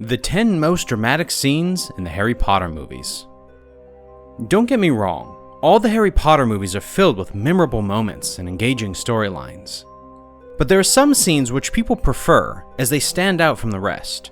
The 10 most dramatic scenes in the Harry Potter movies. Don't get me wrong, all the Harry Potter movies are filled with memorable moments and engaging storylines. But there are some scenes which people prefer as they stand out from the rest.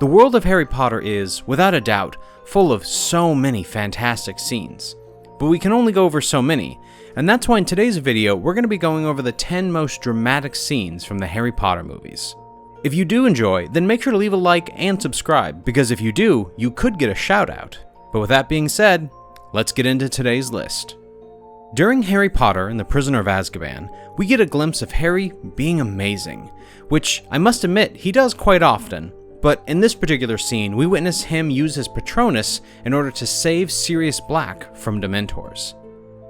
The world of Harry Potter is, without a doubt, full of so many fantastic scenes. But we can only go over so many, and that's why in today's video we're going to be going over the 10 most dramatic scenes from the Harry Potter movies. If you do enjoy, then make sure to leave a like and subscribe, because if you do, you could get a shout out. But with that being said, let's get into today's list. During Harry Potter and the Prisoner of Azkaban, we get a glimpse of Harry being amazing, which I must admit he does quite often, but in this particular scene we witness him use his Patronus in order to save Sirius Black from Dementors.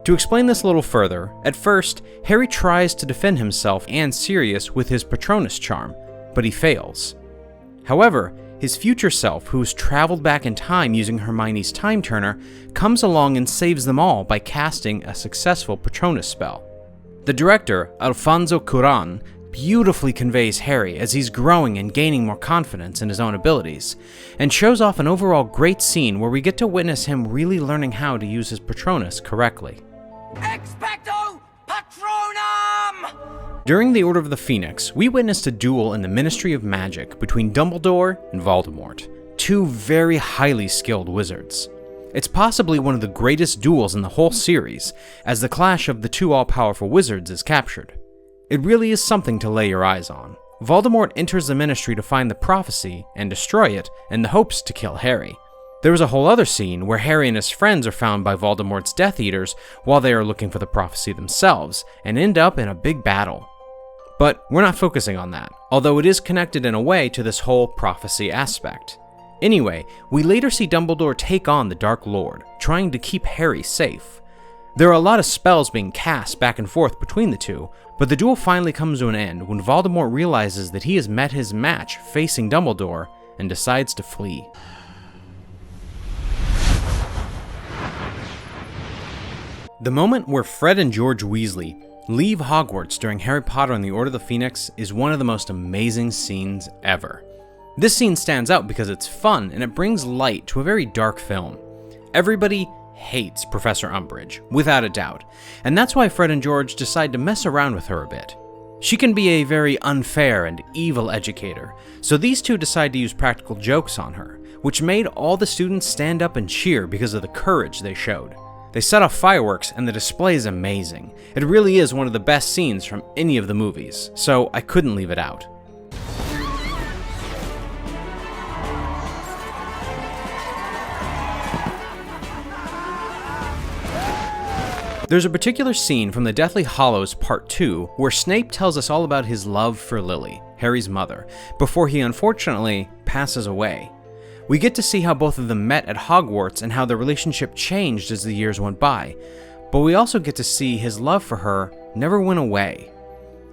To explain this a little further, at first, Harry tries to defend himself and Sirius with his Patronus charm, but he fails. However, his future self, who has traveled back in time using Hermione's time turner, comes along and saves them all by casting a successful Patronus spell. The director, Alfonso Cuarón, beautifully conveys Harry as he's growing and gaining more confidence in his own abilities, and shows off an overall great scene where we get to witness him really learning how to use his Patronus correctly. Expecto Patronum! During the Order of the Phoenix, we witnessed a duel in the Ministry of Magic between Dumbledore and Voldemort, two very highly skilled wizards. It's possibly one of the greatest duels in the whole series, as the clash of the two all-powerful wizards is captured. It really is something to lay your eyes on. Voldemort enters the Ministry to find the prophecy and destroy it in the hopes to kill Harry. There is a whole other scene where Harry and his friends are found by Voldemort's Death Eaters while they are looking for the prophecy themselves, and end up in a big battle. But we're not focusing on that, although it is connected in a way to this whole prophecy aspect. Anyway, we later see Dumbledore take on the Dark Lord, trying to keep Harry safe. There are a lot of spells being cast back and forth between the two, but the duel finally comes to an end when Voldemort realizes that he has met his match facing Dumbledore and decides to flee. The moment where Fred and George Weasley leave Hogwarts during Harry Potter and the Order of the Phoenix is one of the most amazing scenes ever. This scene stands out because it's fun and it brings light to a very dark film. Everybody hates Professor Umbridge, without a doubt, and that's why Fred and George decide to mess around with her a bit. She can be a very unfair and evil educator, so these two decide to use practical jokes on her, which made all the students stand up and cheer because of the courage they showed. They set off fireworks and the display is amazing. It really is one of the best scenes from any of the movies, so I couldn't leave it out. There's a particular scene from the Deathly Hallows Part 2 where Snape tells us all about his love for Lily, Harry's mother, before he unfortunately passes away. We get to see how both of them met at Hogwarts and how their relationship changed as the years went by, but we also get to see his love for her never went away.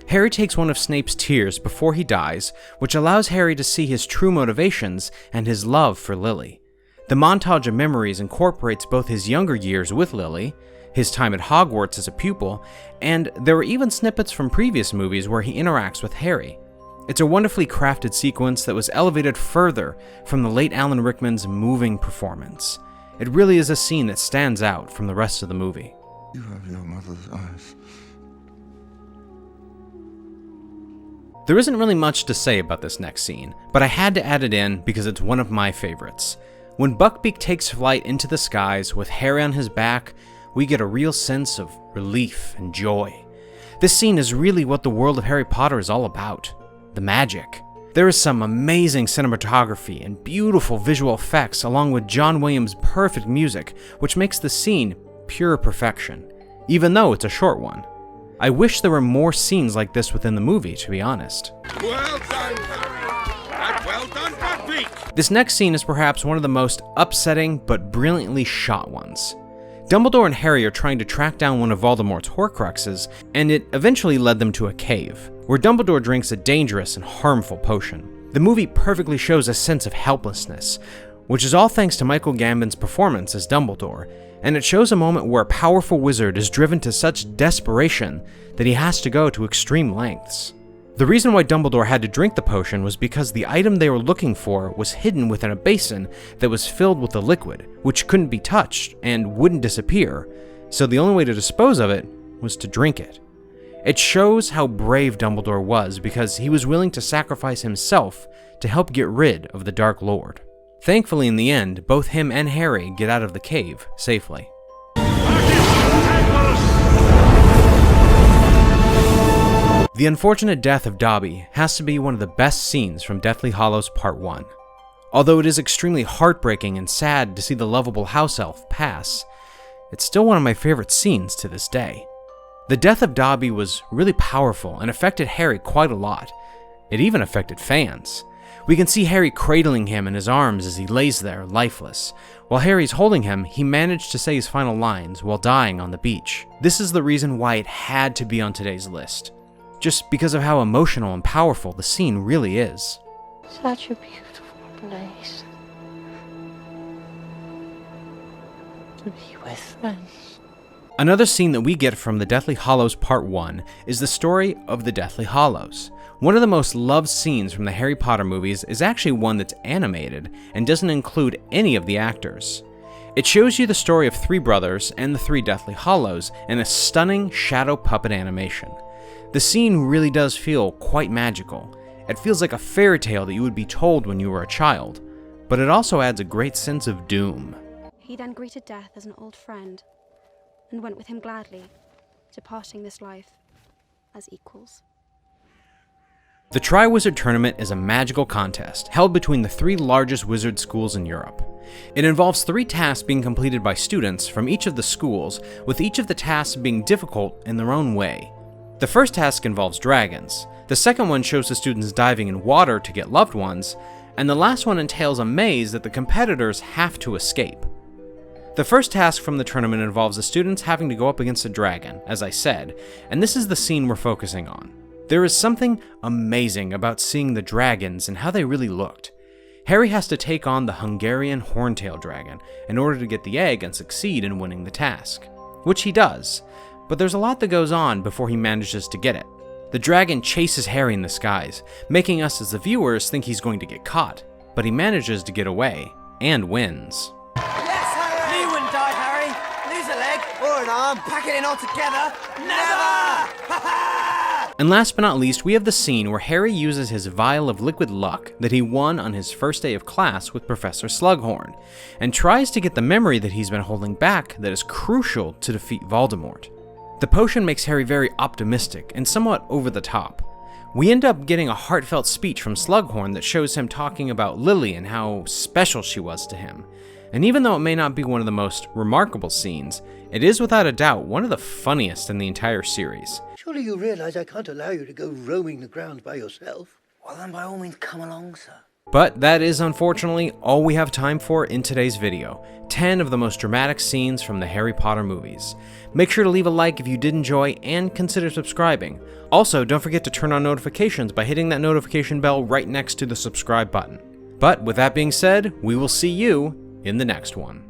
Harry takes one of Snape's tears before he dies, which allows Harry to see his true motivations and his love for Lily. The montage of memories incorporates both his younger years with Lily, his time at Hogwarts as a pupil, and there are even snippets from previous movies where he interacts with Harry. It's a wonderfully crafted sequence that was elevated further from the late Alan Rickman's moving performance. It really is a scene that stands out from the rest of the movie. You have your mother's eyes. There isn't really much to say about this next scene, but I had to add it in because it's one of my favorites. When Buckbeak takes flight into the skies with Harry on his back, we get a real sense of relief and joy. This scene is really what the world of Harry Potter is all about. The magic. There is some amazing cinematography and beautiful visual effects along with John Williams' perfect music, which makes the scene pure perfection, even though it's a short one. I wish there were more scenes like this within the movie, to be honest. Well done, Harry! And well done, Buckbeak! This next scene is perhaps one of the most upsetting but brilliantly shot ones. Dumbledore and Harry are trying to track down one of Voldemort's Horcruxes, and it eventually led them to a cave, where Dumbledore drinks a dangerous and harmful potion. The movie perfectly shows a sense of helplessness, which is all thanks to Michael Gambon's performance as Dumbledore, and it shows a moment where a powerful wizard is driven to such desperation that he has to go to extreme lengths. The reason why Dumbledore had to drink the potion was because the item they were looking for was hidden within a basin that was filled with a liquid, which couldn't be touched and wouldn't disappear, so the only way to dispose of it was to drink it. It shows how brave Dumbledore was because he was willing to sacrifice himself to help get rid of the Dark Lord. Thankfully, in the end, both him and Harry get out of the cave safely. The unfortunate death of Dobby has to be one of the best scenes from Deathly Hallows Part 1. Although it is extremely heartbreaking and sad to see the lovable house elf pass, it's still one of my favorite scenes to this day. The death of Dobby was really powerful and affected Harry quite a lot. It even affected fans. We can see Harry cradling him in his arms as he lays there, lifeless. While Harry's holding him, he managed to say his final lines while dying on the beach. This is the reason why it had to be on today's list, just because of how emotional and powerful the scene really is. Such a beautiful place to be with friends. Another scene that we get from the Deathly Hallows Part 1 is the story of the Deathly Hallows. One of the most loved scenes from the Harry Potter movies is actually one that's animated and doesn't include any of the actors. It shows you the story of three brothers and the three Deathly Hallows in a stunning shadow puppet animation. The scene really does feel quite magical. It feels like a fairy tale that you would be told when you were a child, but it also adds a great sense of doom. He then greeted death as an old friend, and went with him gladly, departing this life as equals. The Triwizard Tournament is a magical contest held between the three largest wizard schools in Europe. It involves 3 tasks being completed by students from each of the schools, with each of the tasks being difficult in their own way. The first task involves dragons, the second one shows the students diving in water to get loved ones, and the last one entails a maze that the competitors have to escape. The first task from the tournament involves the students having to go up against a dragon, as I said, and this is the scene we're focusing on. There is something amazing about seeing the dragons and how they really looked. Harry has to take on the Hungarian horntail dragon in order to get the egg and succeed in winning the task, which he does, but there's a lot that goes on before he manages to get it. The dragon chases Harry in the skies, making us as the viewers think he's going to get caught, but he manages to get away and wins. Yes, Harry! You wouldn't die, Harry! Lose a leg or an arm, pack it in all together. Never! And last but not least, we have the scene where Harry uses his vial of liquid luck that he won on his first day of class with Professor Slughorn, and tries to get the memory that he's been holding back that is crucial to defeat Voldemort. The potion makes Harry very optimistic and somewhat over the top. We end up getting a heartfelt speech from Slughorn that shows him talking about Lily and how special she was to him. And even though it may not be one of the most remarkable scenes, it is without a doubt one of the funniest in the entire series. Surely you realize I can't allow you to go roaming the grounds by yourself. Well then by all means come along, sir. But that is unfortunately all we have time for in today's video. 10 of the most dramatic scenes from the Harry Potter movies. Make sure to leave a like if you did enjoy and consider subscribing. Also, don't forget to turn on notifications by hitting that notification bell right next to the subscribe button. But with that being said, we will see you in the next one.